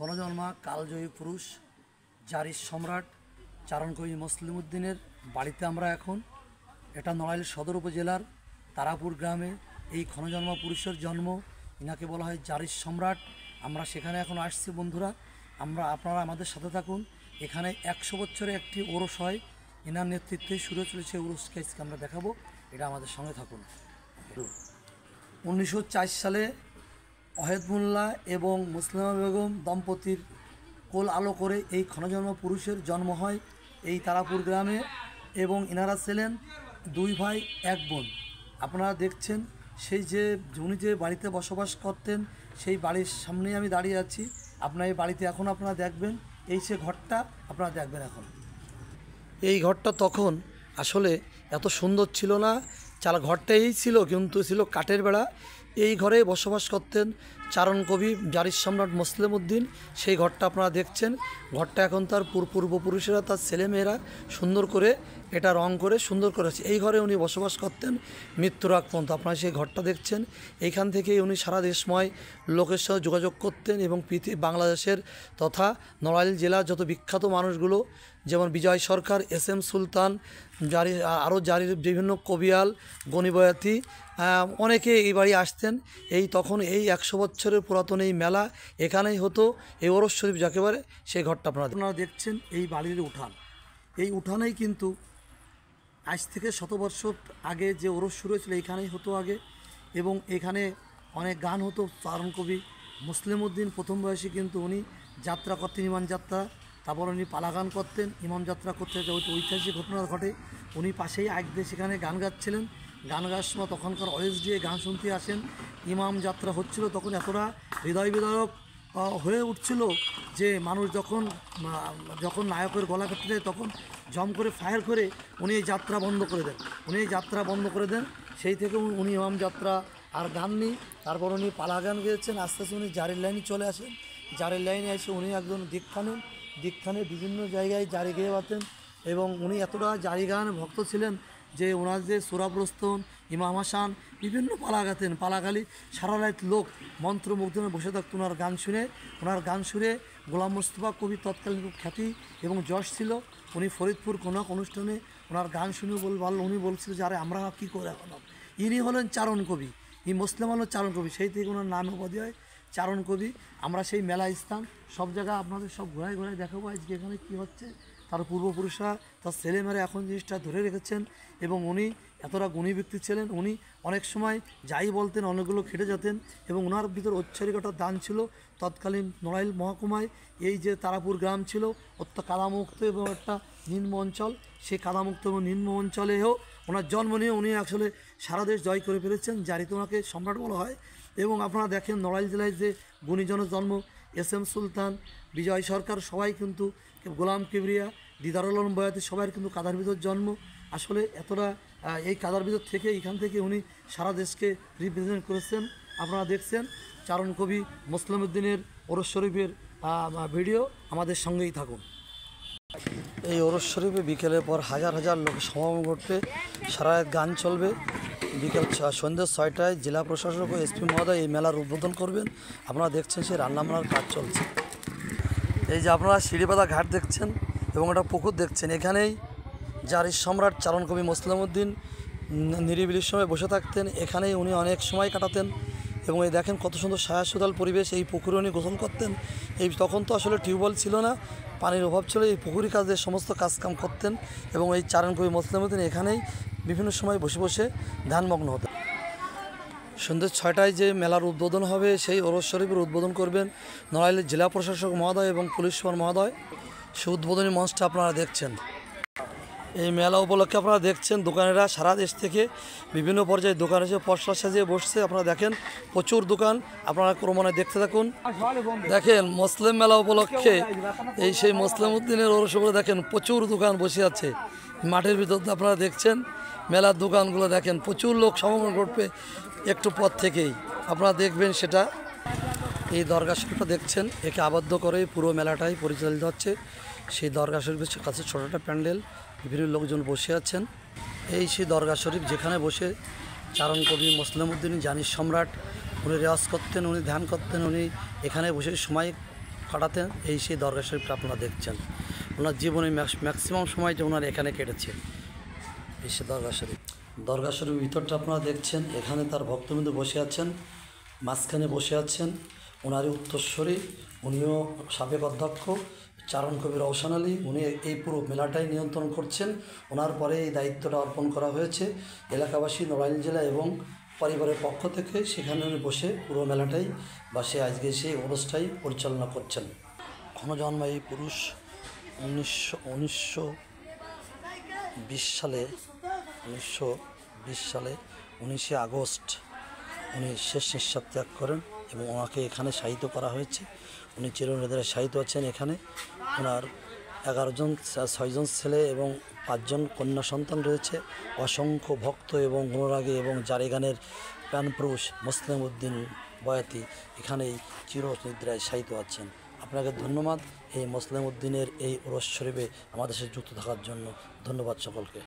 ক্ষণজন্মা কালজয়ী পুরুষ জারির সম্রাট চারণকবি মুসলিম উদ্দিনের বাড়িতে আমরা এখন। এটা নড়াইল সদর উপজেলার তারাপুর গ্রামে এই ক্ষণজন্মা পুরুষের জন্ম। ইনাকে বলা হয় জারির সম্রাট। আমরা সেখানে এখন আসছি বন্ধুরা, আপনারা আমাদের সাথে থাকুন। এখানে 100 বছরে একটি ওরস হয়, এনার নেতৃত্বে শুরু চলেছে ওরসকে আজকে আমরা দেখাবো। এটা আমাদের সঙ্গে থাকুন। 1904 সালে অহেদ মোল্লা এবং মুসলিমা বেগম দম্পতির কোল আলো করে এই ক্ষণজন্মা পুরুষের জন্ম হয় এই তারাপুর গ্রামে, এবং এনারা ছিলেন 2 ভাই 1 বোন। আপনারা দেখছেন সেই যে উনি যে বাড়িতে বসবাস করতেন সেই বাড়ির সামনেই আমি দাঁড়িয়ে আছি। আপনার এই বাড়িতে এখন আপনারা দেখবেন এই সে ঘরটা আপনারা দেখবেন এখন। এই ঘরটা তখন আসলে এত সুন্দর ছিল না, ঘরটা এই ছিল, কিন্তু ছিল কাঠের বেড়া। এই ঘরে বসবাস করতেন চারণকবি জারির সম্রাট মুসলিম উদ্দিন। সেই ঘরটা আপনারা দেখছেন। ঘরটা এখন তার পূর্বপুরুষেরা, তার ছেলেমেয়েরা সুন্দর করে এটা রং করে সুন্দর করেছে। এই ঘরে উনি বসবাস করতেন মৃত্যুর আগ পর্যন্ত। আপনারা সেই ঘরটা দেখছেন। এইখান থেকেই উনি সারা দেশময় লোকের সাথে যোগাযোগ করতেন, এবং বাংলাদেশের তথা নড়াইল জেলার যত বিখ্যাত মানুষগুলো, যেমন বিজয় সরকার, SM সুলতান, জারির বিভিন্ন কবিয়াল, গণিবয়াতি, অনেকে এই বাড়ি আসতেন। তখন এই 100 বছরের পুরাতন এই মেলা এখানেই হতো, এই ওরস শরীফ যাকে বলে সেই ঘরটা আপনারা দেখছেন। এই বাড়ির উঠান, এই উঠানেই কিন্তু আজ থেকে 100 বছর আগে যে ওরস শুরু হয়েছিল এইখানেই হতো আগে, এবং এখানে অনেক গান হতো। চারণকবি মুসলিম উদ্দিন প্রথম বয়সে কিন্তু উনি যাত্রা করতেন, ইমাম যাত্রা। তারপর উনি পালা গান করতেন, ইমাম যাত্রা করতে ঐতিহাসিক ঘটনা ঘটে। উনি পাশেই আগদে সেখানে গান গাচ্ছিলেন। গান গাওয়ার সময় তখনকার ওয়েস দিয়ে গান শুনতে আসেন। ইমাম যাত্রা হচ্ছিল, তখন এতটা হৃদয় বিদারক হয়ে উঠছিল যে মানুষ যখন নায়কের গলা কেটে দেয় তখন জম করে ফায়ার করে উনি এই যাত্রা বন্ধ করে দেন। সেই থেকে উনি ইমাম যাত্রা আর গান নেই। তারপর উনি পালা গান গেয়েছেন। আস্তে আস্তে উনি জারির লাইনে চলে আসেন। জারির লাইনে এসে উনি একজন দীক্ষা নেন, বিভিন্ন জায়গায় জারি গেয়ে বাতেন, এবং উনি এতটা জারি গান ভক্ত ছিলেন যে ওনার যে সুরাপ্রস্তন, ইমাম হাসান বিভিন্ন পালা গাতেন। পালাগালি সারা রাত লোক মন্ত্রমুগ্ধ বসে থাকতো ওনার গান শুনে। গোলাম মোস্তফা কবি তৎকালীন খ্যাতি এবং যশ ছিল। উনি ফরিদপুর কোনো অনুষ্ঠানে ওনার গান শুনে উনি বলছিল যে আরে আমরা কী করে এখন। ইনি হলেন চারণ কবি, এই মুসলিম হল চারণ কবি। সেই থেকে ওনার নাম উপাধি হয় চারণ কবি। আমরা সেই মেলা স্থান সব জায়গা আপনাদের সব ঘোরায় দেখাবো আজকে এখানে কী হচ্ছে। তার পূর্বপুরুষরা, তার ছেলেমেয়েরা এখন জিনিসটা ধরে রেখেছেন, এবং উনি এতটা গুণী ব্যক্তি ছিলেন। উনি অনেক সময় যাই বলতেন অনেকগুলো খেটে যেতেন, এবং ওনার ভিতর ঐচ্ছারিকতার দান ছিল। তৎকালীন নড়াইল মহকুমায় এই যে তারাপুর গ্রাম ছিল কাদামুক্ত এবং একটা নিম্ন অঞ্চল, সেই কাদামুক্ত এবং নিম্ন অঞ্চলেও ওনার জন্ম নিয়ে উনি আসলে সারা দেশ জয় করে ফেলেছেন। জারিতে ওনাকে সম্রাট বলা হয়। এবং আপনারা দেখেন নড়াইল জেলায় যে গুণীজনের জন্ম, SM সুলতান, বিজয় সরকার, সবাই কিন্তু গোলাম কিবরিয়া, দিদারুল আলম বয়াতি, সবাই কিন্তু কাদার ভিতর জন্ম। আসলে এতটা এই কাদার ভিতর থেকে এখান থেকে উনি সারা দেশকে রিপ্রেজেন্ট করেছেন। আপনারা দেখছেন চারণকবি মুসলিম উদ্দিনের ওরস শরীফের ভিডিও। আমাদের সঙ্গেই থাকুন। এই ওরস শরীফে বিকেলের পর হাজার হাজার লোক সমাগম ঘটবে, সারা রাত গান চলবে। বিকেল সন্ধ্যে 6টায় জেলা প্রশাসক ও SP মহোদয় এই মেলার উদ্বোধন করবেন। আপনারা দেখছেন সেই রান্নাবান্নার কাজ চলছে। এই যে আপনারা সিঁড়িপাতা ঘাট দেখছেন এবং একটা পুকুর দেখছেন, এখানেই জারির সম্রাট চারণকবি মুসলিম উদ্দিন নিরিবিলির সময় বসে থাকতেন। এখানেই উনি অনেক সময় কাটাতেন, এবং এই দেখেন কত সুন্দর সায়াসুদাল পরিবেশ। এই পুকুরে উনি গোসল করতেন। তখন তো আসলে টিউবওয়েল ছিল না, পানির অভাব ছিল। এই পুকুরি কাজে সমস্ত কাজকাম করতেন, এবং এই চারণকবি মুসলিম উদ্দিন এখানেই বিভিন্ন সময় বসে বসে ধ্যানমগ্ন হতেন। সন্ধ্যে 6টায় যে মেলার উদ্বোধন হবে সেই ওরস শরীফের উদ্বোধন করবেন নড়াইলের জেলা প্রশাসক মহোদয় এবং পুলিশ সুপার মহোদয়। সেই উদ্বোধনী মঞ্চটা আপনারা দেখছেন। এই মেলা উপলক্ষে আপনারা দেখছেন দোকানেরা সারা দেশ থেকে বিভিন্ন পর্যায়ে দোকান এসে পসরা সাজিয়ে বসছে। আপনারা দেখেন প্রচুর দোকান, আপনারা ক্রমান্বয়ে দেখতে থাকুন। দেখেন মুসলিম মেলা উপলক্ষে সেই মুসলিম উদ্দিনের ওরস উপরে দেখেন প্রচুর দোকান বসে আছে মাঠের ভিতর। আপনারা দেখছেন মেলার দোকানগুলো, দেখেন প্রচুর লোক সমাগম ঘটবে একটু পর থেকেই। আপনারা দেখবেন সেটা। এই দরগা শরীফটা দেখছেন, একে আবদ্ধ করে পুরো মেলাটাই পরিচালিত হচ্ছে। সেই দরগা শরীফের কাছে ছোটো একটা প্যান্ডেল, বিভিন্ন লোকজন বসে আছেন। সেই দরগা শরীফ যেখানে বসে চারণকবি মুসলিম উদ্দিন জারির সম্রাট উনি রেওয়াজ করতেন, উনি ধ্যান করতেন। উনি এখানে বসে সময় কাটাতেন, এই সেই দরগা শরীফটা আপনারা দেখছেন। ওনার জীবনে ম্যাক্সিমাম সময়টা ওনার এখানে কেটেছে, এই সে দরগা শরীফ। দরগা শরীফের ভিতরটা আপনারা দেখছেন, এখানে তার ভক্তবৃন্দ বসে আছেন, মাঝখানে বসে আছেন ওনারই উত্তরস্বরী, উনিও সাবেক অধ্যক্ষ চারণ কবি রওশন আলী, উনি এই পুরো মেলাটাই নিয়ন্ত্রণ করছেন। ওনার পরে এই দায়িত্বটা অর্পণ করা হয়েছে এলাকাবাসী, নড়াইল জেলা এবং পরিবারের পক্ষ থেকে। সেখানে উনি বসে পুরো মেলাটাই বা সে আজকে সেই অনুষ্ঠানটাই পরিচালনা করছেন। ক্ষণজন্মা এই পুরুষ 1920 সালে 19শে আগস্ট উনি শেষ নিঃশ্বাস ত্যাগ করেন এবং ওনাকে এখানে শায়িত করা হয়েছে। উনি চিরনিদ্রায় শায়িত আছেন এখানে। ওনার 6জন ছেলে এবং 5জন কন্যা সন্তান রয়েছে। অসংখ্য ভক্ত এবং অনুরাগী এবং জারি গানের প্রাণপুরুষ মোসলেম উদ্দিন বয়াতি এখানেই চিরনিদ্রায় শায়িত আছেন। আপনাকে ধন্যবাদ এই মোসলেম উদ্দিনের এই উরস শরীফে আমাদের সাথে যুক্ত থাকার জন্য। ধন্যবাদ সকলকে।